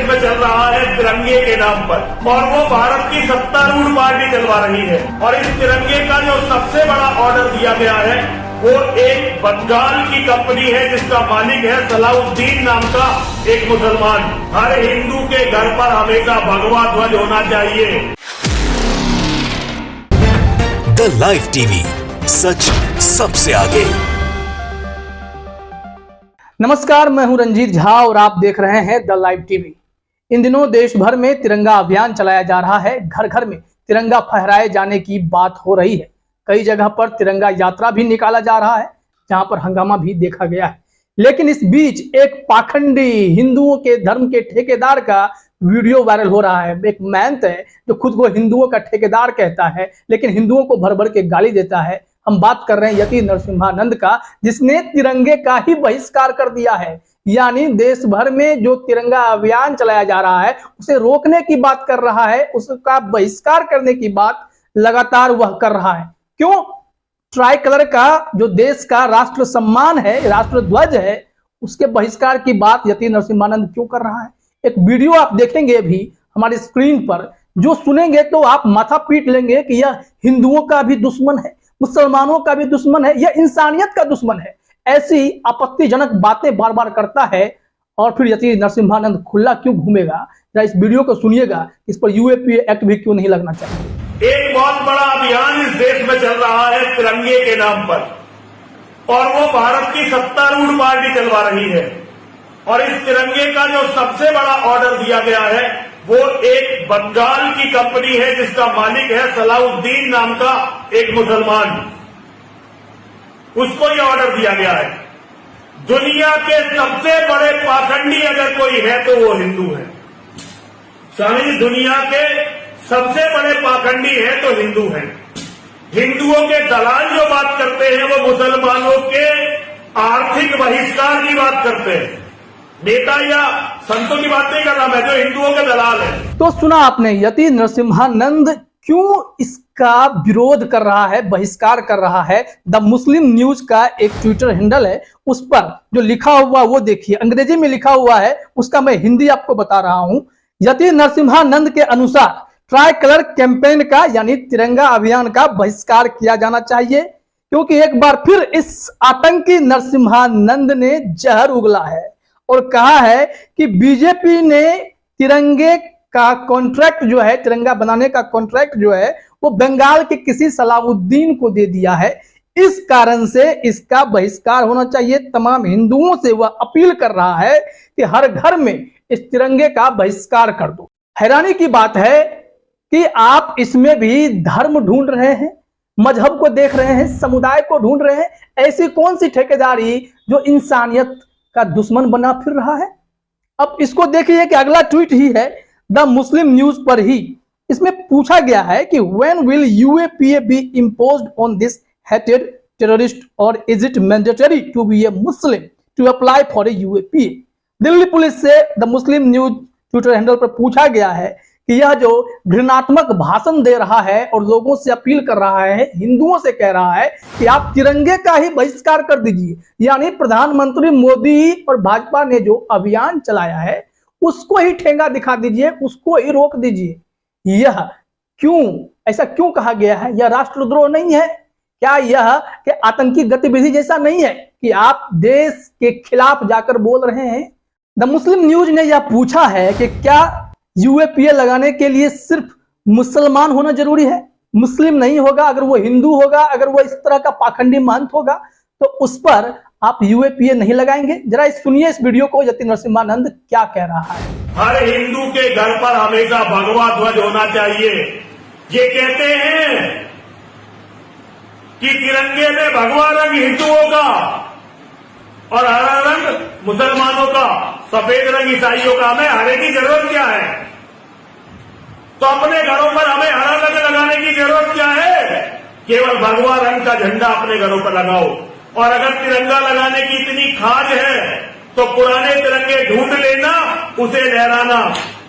में चल रहा है तिरंगे के नाम पर, और वो भारत की सत्तारूढ़ पार्टी चलवा रही है। और इस तिरंगे का जो सबसे बड़ा ऑर्डर दिया गया है वो एक बंगाल की कंपनी है जिसका मालिक है सलाउद्दीन नाम का एक मुसलमान। हर हिंदू के घर पर हमेशा भगवा ध्वज होना चाहिए। द लाइव टीवी, सच सबसे आगे। नमस्कार, मैं हूं रंजीत झा और आप देख रहे हैं द लाइव टीवी। इन दिनों देश भर में तिरंगा अभियान चलाया जा रहा है। घर घर में तिरंगा फहराए जाने की बात हो रही है। कई जगह पर तिरंगा यात्रा भी निकाला जा रहा है, जहां पर हंगामा भी देखा गया है। लेकिन इस बीच एक पाखंडी हिंदुओं के धर्म के ठेकेदार का वीडियो वायरल हो रहा है। एक महंत है जो खुद को हिंदुओं का ठेकेदार कहता है, लेकिन हिंदुओं को भर भर के गाली देता है। हम बात कर रहे हैं यति नरसिम्हानंद का, जिसने तिरंगे का ही बहिष्कार कर दिया है। यानी देश भर में जो तिरंगा अभियान चलाया जा रहा है उसे रोकने की बात कर रहा है, उसका बहिष्कार करने की बात लगातार वह कर रहा है। क्यों? ट्राई कलर का जो देश का राष्ट्र सम्मान है, राष्ट्र ध्वज है, उसके बहिष्कार की बात यति नरसिम्हानंद क्यों कर रहा है? एक वीडियो आप देखेंगे अभी हमारी स्क्रीन पर, जो सुनेंगे तो आप माथा पीट लेंगे कि यह हिंदुओं का भी दुश्मन है, मुसलमानों का भी दुश्मन है, यह इंसानियत का दुश्मन है। ऐसी आपत्तिजनक बातें बार बार करता है और फिर यति नरसिम्हानंद खुला क्यों घूमेगा? जरा इस वीडियो को सुनिएगा, इस पर यूएपीए एक्ट भी क्यों नहीं लगना चाहिए। एक बहुत बड़ा अभियान इस देश में चल रहा है तिरंगे के नाम पर, और वो भारत की सत्तारूढ़ पार्टी चलवा रही है। और इस तिरंगे का जो सबसे बड़ा ऑर्डर दिया गया है वो एक बंगाल की कंपनी है जिसका मालिक है सलाउद्दीन नाम का एक मुसलमान। उसको ये ऑर्डर दिया गया है। दुनिया के सबसे बड़े पाखंडी अगर कोई है तो वो हिंदू है। स्वामी, दुनिया के सबसे बड़े पाखंडी है तो हिंदू है। हिंदुओं के दलाल जो बात करते हैं वो मुसलमानों के आर्थिक बहिष्कार की बात करते हैं। नेता या संतों की बात नहीं कर रहा मैं, जो हिंदुओं के दलाल है। तो सुना आपने, यति नरसिम्हानंद क्यों इसका विरोध कर रहा है, बहिष्कार कर रहा है। द मुस्लिम न्यूज का एक ट्विटर हैंडल है, उस पर जो लिखा हुआ वो देखिए। अंग्रेजी में लिखा हुआ है, उसका मैं हिंदी आपको बता रहा हूं। यति नरसिम्हानंद के अनुसार ट्राई कलर कैंपेन का यानी तिरंगा अभियान का बहिष्कार किया जाना चाहिए, क्योंकि एक बार फिर इस आतंकी नरसिम्हानंद ने जहर उगला है और कहा है कि बीजेपी ने तिरंगे का कॉन्ट्रैक्ट जो है, तिरंगा बनाने का कॉन्ट्रैक्ट जो है वो बंगाल के किसी सलाउद्दीन को दे दिया है। इस कारण से इसका बहिष्कार होना चाहिए। तमाम हिंदुओं से वह अपील कर रहा है कि हर घर में इस तिरंगे का बहिष्कार कर दो। हैरानी की बात है कि आप इसमें भी धर्म ढूंढ रहे हैं, मजहब को देख रहे हैं, समुदाय को ढूंढ रहे हैं। ऐसी कौन सी ठेकेदारी जो इंसानियत का दुश्मन बना फिर रहा है? अब इसको देखिए कि अगला ट्वीट ही है द मुस्लिम न्यूज पर ही। इसमें पूछा गया है कि when will UAPA be imposed on this hated terrorist और is it mandatory to be a Muslim to apply for a UAPA. Delhi police से the Muslim news Twitter handle पर पूछा गया है कि यह जो घृणात्मक भाषण दे रहा है और लोगों से अपील कर रहा है, हिंदुओं से कह रहा है कि आप तिरंगे का ही बहिष्कार कर दीजिए। यानी प्रधानमंत्री मोदी और भाजपा ने जो अभियान चलाया है उसको ही ठेंगा दिखा दीजिए, उसको ही रोक दीजिए। यह क्यों, ऐसा क्यों कहा गया है? यह राष्ट्रद्रोह नहीं है क्या? यह कि आतंकी गतिविधि जैसा नहीं है कि आप देश के खिलाफ जाकर बोल रहे हैं? द मुस्लिम न्यूज ने यह पूछा है कि क्या यूएपीए लगाने के लिए सिर्फ मुसलमान होना जरूरी है? मुस्लिम नहीं होगा, अगर वो हिंदू होगा, अगर वो इस तरह का पाखंडी महंत होगा तो उस पर आप यूएपीए नहीं लगाएंगे? जरा सुनिए इस वीडियो को, यति नरसिम्हानंद क्या कह रहा है। हर हिंदू के घर पर हमेशा भगवा ध्वज होना चाहिए। ये कहते हैं कि तिरंगे में भगवा रंग हिंदुओं का और हरा रंग मुसलमानों का, सफेद रंग ईसाइयों का। हमें हरे की जरूरत क्या है? तो अपने घरों पर हमें हरा रंग लगाने की जरूरत क्या है? केवल भगवा रंग का झंडा अपने घरों पर लगाओ। और अगर तिरंगा लगाने की इतनी खाज है तो पुराने तिरंगे ढूंढ लेना, उसे लहराना,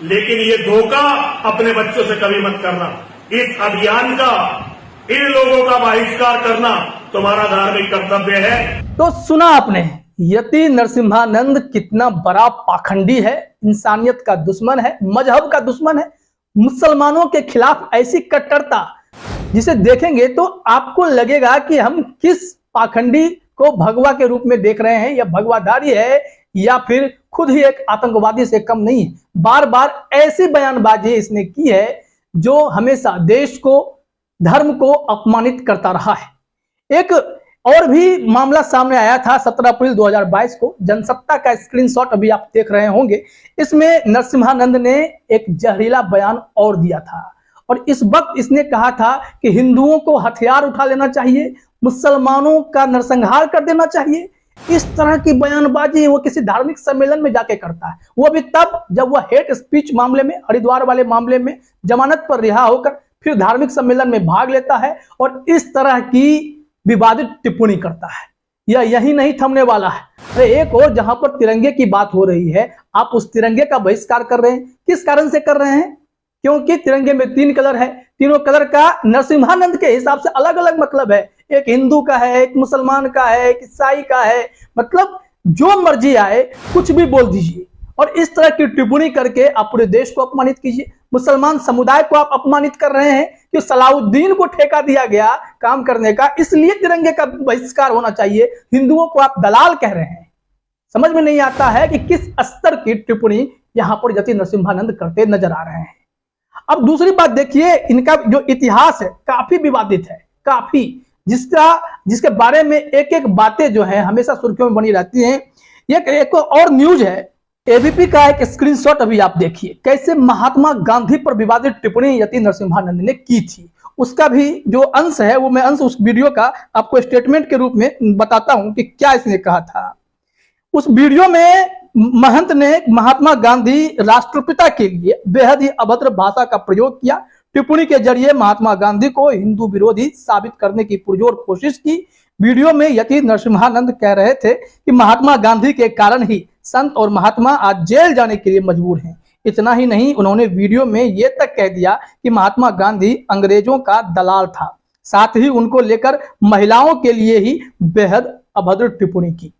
लेकिन ये धोखा अपने बच्चों से कभी मत करना। इस अभियान का, इन लोगों का बहिष्कार करना तुम्हारा धार्मिक कर्तव्य है। तो सुना आपने, यति नरसिम्हानंद कितना बड़ा पाखंडी है, इंसानियत का दुश्मन है, मजहब का दुश्मन है। मुसलमानों के खिलाफ ऐसी कट्टरता जिसे देखेंगे तो आपको लगेगा कि हम किस पाखंडी को भगवा के रूप में देख रहे हैं, या भगवाधारी है या फिर खुद ही एक आतंकवादी से कम नहीं है। बार बार ऐसी बयानबाजी इसने की है जो हमेशा देश को, धर्म को अपमानित करता रहा है। एक और भी मामला सामने आया था 17 अप्रैल 2022 को, जनसत्ता का स्क्रीनशॉट अभी आप देख रहे होंगे। इसमें नरसिम्हानंद ने एक जहरीला बयान और दिया था और इस वक्त इसने कहा था कि हिंदुओं को हथियार उठा लेना चाहिए, मुसलमानों का नरसंहार कर देना चाहिए। इस तरह की बयानबाजी वो किसी धार्मिक सम्मेलन में जाके करता है, वो भी तब जब वह हेट स्पीच मामले में, हरिद्वार वाले मामले में जमानत पर रिहा होकर फिर धार्मिक सम्मेलन में भाग लेता है और इस तरह की विवादित टिप्पणी करता है। यह यही नहीं थमने वाला है। अरे एक और जहां पर तिरंगे की बात हो रही है, आप उस तिरंगे का बहिष्कार कर रहे हैं। किस कारण से कर रहे हैं? क्योंकि तिरंगे में 3 कलर है, तीनों कलर का नरसिम्हानंद के हिसाब से अलग अलग मतलब है। एक हिंदू का है, एक मुसलमान का है, एक ईसाई का है, मतलब जो मर्जी आए कुछ भी बोल दीजिए और इस तरह की टिप्पणी करके आप पूरे देश को अपमानित कीजिए। मुसलमान समुदाय को आप अपमानित कर रहे हैं कि सलाउद्दीन को ठेका दिया गया काम करने का, इसलिए तिरंगे का बहिष्कार होना चाहिए। हिंदुओं को आप दलाल कह रहे हैं। समझ में नहीं आता है कि किस स्तर की टिप्पणी यहां पर यति नरसिम्हानंद करते नजर आ रहे हैं। अब दूसरी बात देखिए, इनका जो इतिहास है काफी विवादित है, काफी, जिसके बारे में एक एक बातें जो है हमेशा सुर्खियों में बनी रहती हैं। एक और न्यूज है, एबीपी का एक स्क्रीनशॉट अभी आप देखिए, कैसे महात्मा गांधी पर विवादित टिप्पणी यति नरसिम्हानंद ने की थी। उसका भी जो अंश है वो मैं अंश उस वीडियो का आपको स्टेटमेंट के रूप में बताता हूं कि क्या इसने कहा था। उस वीडियो में महंत ने महात्मा गांधी राष्ट्रपिता के लिए बेहद ही अभद्र भाषा का प्रयोग किया। टिप्पणी के जरिए महात्मा गांधी को हिंदू विरोधी साबित करने की पुरजोर कोशिश की। वीडियो में यति नरसिम्हानंद कह रहे थे कि महात्मा गांधी के कारण ही संत और महात्मा आज जेल जाने के लिए मजबूर हैं। इतना ही नहीं, उन्होंने वीडियो में यह तक कह दिया कि महात्मा गांधी अंग्रेजों का दलाल था। साथ ही उनको लेकर महिलाओं के लिए ही बेहद अभद्र टिप्पणी की।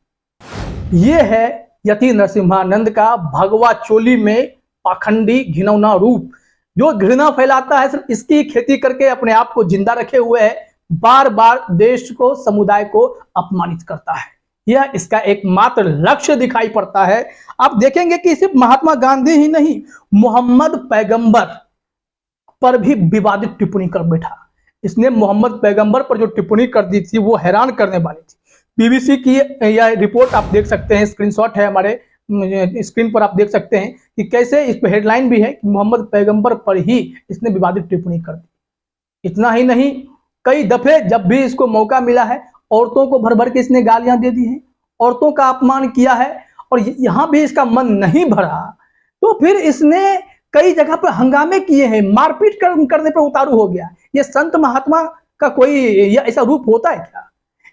ये है यति नरसिम्हानंद का भगवा चोली में पाखंडी घिनौना रूप, जो घृणा फैलाता है, सिर्फ इसकी खेती करके अपने आप को जिंदा रखे हुए है, बार बार देश को, समुदाय को अपमानित करता है। यह इसका एकमात्र लक्ष्य दिखाई पड़ता है। आप देखेंगे कि सिर्फ महात्मा गांधी ही नहीं, मोहम्मद पैगंबर पर भी विवादित टिप्पणी कर बैठा। इसने मोहम्मद पैगंबर पर जो टिप्पणी कर दी थी वो हैरान करने वाली थी। बीबीसी की यह रिपोर्ट आप देख सकते हैं, स्क्रीनशॉट है हमारे स्क्रीन पर, आप देख सकते हैं कि कैसे इस पर हेडलाइन भी है कि मोहम्मद पैगंबर पर ही इसने विवादित टिप्पणी कर दी। इतना ही नहीं, कई दफे जब भी इसको मौका मिला है औरतों को भर भर के इसने गालियां दे दी हैं, औरतों का अपमान किया है और यहां भी इसका मन नहीं भरा तो फिर इसने कई जगह पर हंगामे किए हैं, मारपीट करने पर उतारू हो गया। ये संत महात्मा का कोई ऐसा रूप होता है क्या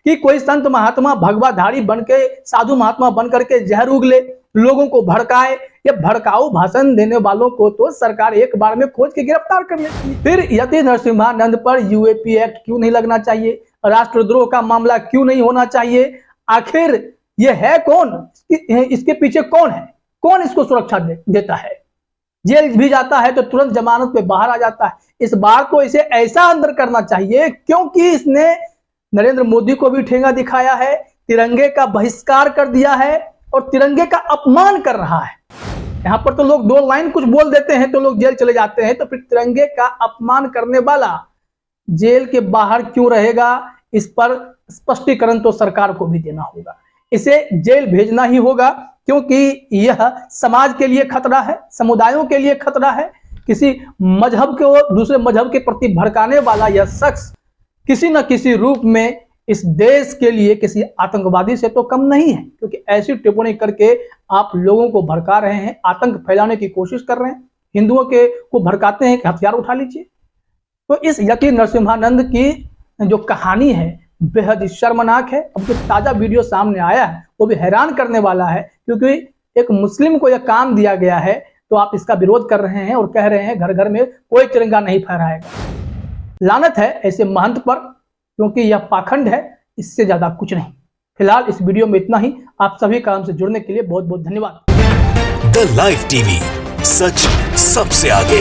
कि कोई संत महात्मा भगवाधारी बन के, साधु महात्मा बन करके जहर उगले, लोगों को भड़काए? ये भड़काऊ भाषण देने वालों को तो सरकार एक बार में खोज के गिरफ्तार कर लेती है। फिर यति नरसिम्हानंद पर यूएपी एक्ट क्यों नहीं लगना चाहिए? राष्ट्रद्रोह का मामला क्यों नहीं होना चाहिए? आखिर ये है कौन? इसके पीछे कौन है? कौन इसको सुरक्षा देता है? जेल भी जाता है तो तुरंत जमानत पे बाहर आ जाता है। इस बार तो इसे ऐसा अंदर करना चाहिए, क्योंकि इसने नरेंद्र मोदी को भी ठेंगा दिखाया है, तिरंगे का बहिष्कार कर दिया है और तिरंगे का अपमान कर रहा है। यहाँ पर तो लोग 2 लाइन कुछ बोल देते हैं तो लोग जेल चले जाते हैं, तो फिर तिरंगे का अपमान करने वाला जेल के बाहर क्यों रहेगा? इस पर स्पष्टीकरण तो सरकार को भी देना होगा। इसे जेल भेजना ही होगा, क्योंकि यह समाज के लिए खतरा है, समुदायों के लिए खतरा है। किसी मजहब को दूसरे मजहब के प्रति भड़काने वाला यह शख्स किसी न किसी रूप में इस देश के लिए किसी आतंकवादी से तो कम नहीं है, क्योंकि ऐसी टिप्पणी करके आप लोगों को भड़का रहे हैं, आतंक फैलाने की कोशिश कर रहे हैं, हिंदुओं को भड़काते हैं कि हथियार उठा लीजिए। तो इस यति नरसिम्हानंद की जो कहानी है बेहद ही शर्मनाक है। अब जो ताजा वीडियो सामने आया है वो भी हैरान करने वाला है, क्योंकि एक मुस्लिम को यह काम दिया गया है तो आप इसका विरोध कर रहे हैं और कह रहे हैं घर घर में कोई तिरंगा नहीं फहराएगा। लानत है ऐसे महंत पर, क्योंकि यह पाखंड है, इससे ज्यादा कुछ नहीं। फिलहाल इस वीडियो में इतना ही। आप सभी का हमसे जुड़ने के लिए बहुत बहुत धन्यवाद। द लाइव टीवी, सच सबसे आगे।